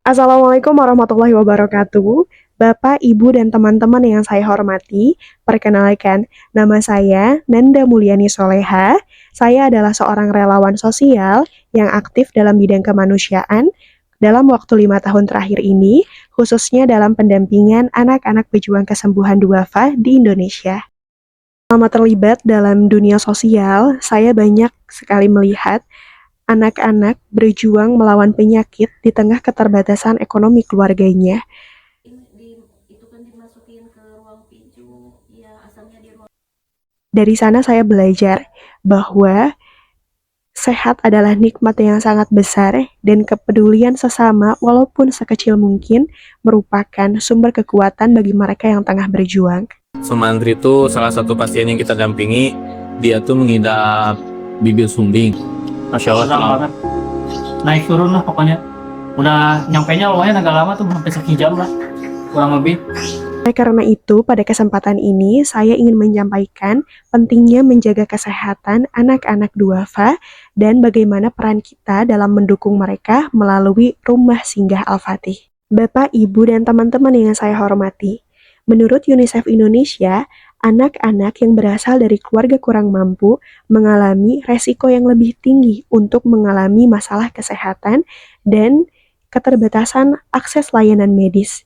Assalamualaikum warahmatullahi wabarakatuh. Bapak, Ibu, dan teman-teman yang saya hormati, perkenalkan, nama saya Nanda Mulyani Soleha. Saya adalah seorang relawan sosial yang aktif dalam bidang kemanusiaan dalam waktu 5 tahun terakhir ini, khususnya dalam pendampingan anak-anak pejuang kesembuhan duafa di Indonesia. Selama terlibat dalam dunia sosial, saya banyak sekali melihat anak-anak berjuang melawan penyakit di tengah keterbatasan ekonomi keluarganya. Dari sana saya belajar bahwa sehat adalah nikmat yang sangat besar dan kepedulian sesama walaupun sekecil mungkin merupakan sumber kekuatan bagi mereka yang tengah berjuang. Sumantri itu salah satu pasien yang kita dampingi. Dia tuh mengidap bibir sumbing. Masya Allah. Banget. Naik turun lah pokoknya. Udah nyampainya lumayan agak lama tuh, sampai 1 jam lah kurang lebih. Karena itu, pada kesempatan ini saya ingin menyampaikan pentingnya menjaga kesehatan anak-anak duafa dan bagaimana peran kita dalam mendukung mereka melalui Rumah Singgah Al-Fatih. Bapak, Ibu, dan teman-teman yang saya hormati, menurut UNICEF Indonesia, anak-anak yang berasal dari keluarga kurang mampu mengalami resiko yang lebih tinggi untuk mengalami masalah kesehatan dan keterbatasan akses layanan medis.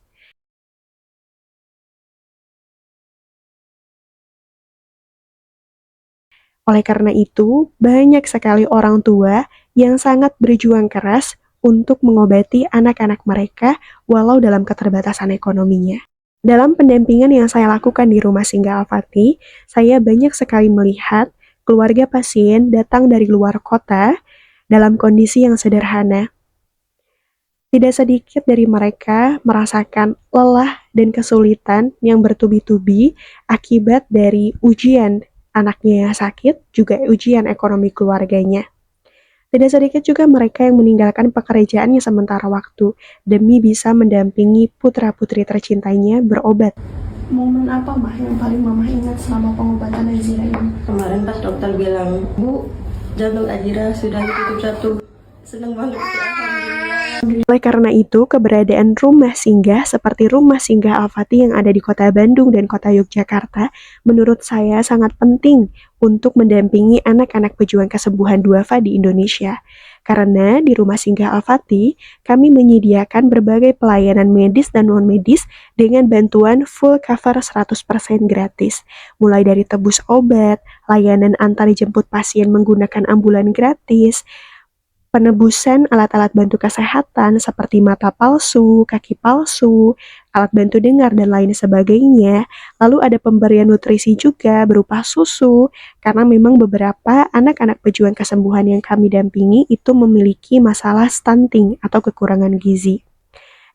Oleh karena itu, banyak sekali orang tua yang sangat berjuang keras untuk mengobati anak-anak mereka walau dalam keterbatasan ekonominya. Dalam pendampingan yang saya lakukan di Rumah Singgah Al-Fatih, saya banyak sekali melihat keluarga pasien datang dari luar kota dalam kondisi yang sederhana. Tidak sedikit dari mereka merasakan lelah dan kesulitan yang bertubi-tubi akibat dari ujian anaknya yang sakit, juga ujian ekonomi keluarganya. Tidak sedikit juga mereka yang meninggalkan pekerjaannya sementara waktu demi bisa mendampingi putra-putri tercintanya berobat. Momen apa Mah yang paling Mama ingat selama pengobatan Azira ini? Kemarin pas dokter bilang, Bu, jantung Azira sudah ditutup 1. Seneng banget itu, alhamdulillah. Oleh karena itu, keberadaan rumah singgah seperti Rumah Singgah Al-Fatih yang ada di Kota Bandung dan Kota Yogyakarta menurut saya sangat penting untuk mendampingi anak-anak pejuang kesembuhan duafa di Indonesia. Karena di Rumah Singgah Al-Fatih, kami menyediakan berbagai pelayanan medis dan non-medis dengan bantuan full cover 100% gratis. Mulai dari tebus obat, layanan antar jemput pasien menggunakan ambulan gratis, penebusan alat-alat bantu kesehatan seperti mata palsu, kaki palsu, alat bantu dengar, dan lain sebagainya. Lalu ada pemberian nutrisi juga berupa susu, karena memang beberapa anak-anak pejuang kesembuhan yang kami dampingi itu memiliki masalah stunting atau kekurangan gizi.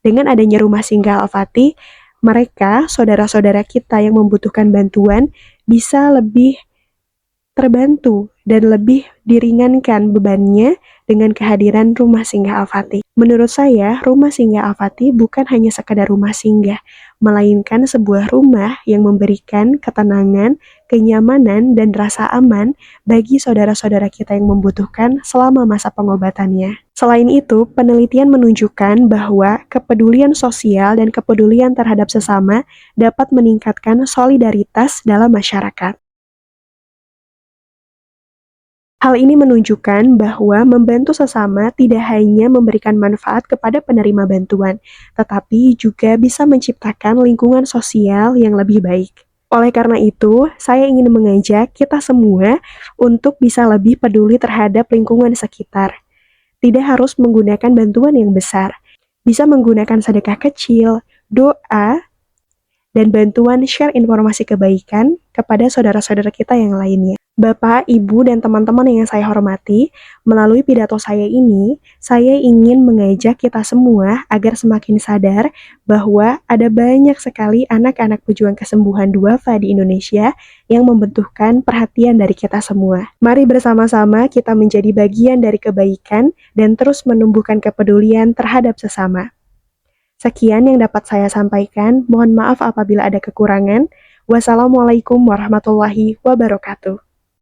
Dengan adanya Rumah Singgah Al-Fatih, mereka, saudara-saudara kita yang membutuhkan bantuan, bisa lebih terbantu dan lebih diringankan bebannya dengan kehadiran Rumah Singgah Al-Fatih. Menurut saya, Rumah Singgah Al-Fatih bukan hanya sekadar rumah singgah, melainkan sebuah rumah yang memberikan ketenangan, kenyamanan, dan rasa aman bagi saudara-saudara kita yang membutuhkan selama masa pengobatannya. Selain itu, penelitian menunjukkan bahwa kepedulian sosial dan kepedulian terhadap sesama dapat meningkatkan solidaritas dalam masyarakat. Hal ini menunjukkan bahwa membantu sesama tidak hanya memberikan manfaat kepada penerima bantuan, tetapi juga bisa menciptakan lingkungan sosial yang lebih baik. Oleh karena itu, saya ingin mengajak kita semua untuk bisa lebih peduli terhadap lingkungan sekitar. Tidak harus menggunakan bantuan yang besar, bisa menggunakan sedekah kecil, doa, dan bantuan share informasi kebaikan kepada saudara-saudara kita yang lainnya. Bapak, Ibu, dan teman-teman yang saya hormati, melalui pidato saya ini, saya ingin mengajak kita semua agar semakin sadar bahwa ada banyak sekali anak-anak pejuang kesembuhan duafa di Indonesia yang membutuhkan perhatian dari kita semua. Mari bersama-sama kita menjadi bagian dari kebaikan dan terus menumbuhkan kepedulian terhadap sesama. Sekian yang dapat saya sampaikan, mohon maaf apabila ada kekurangan. Wassalamualaikum warahmatullahi wabarakatuh.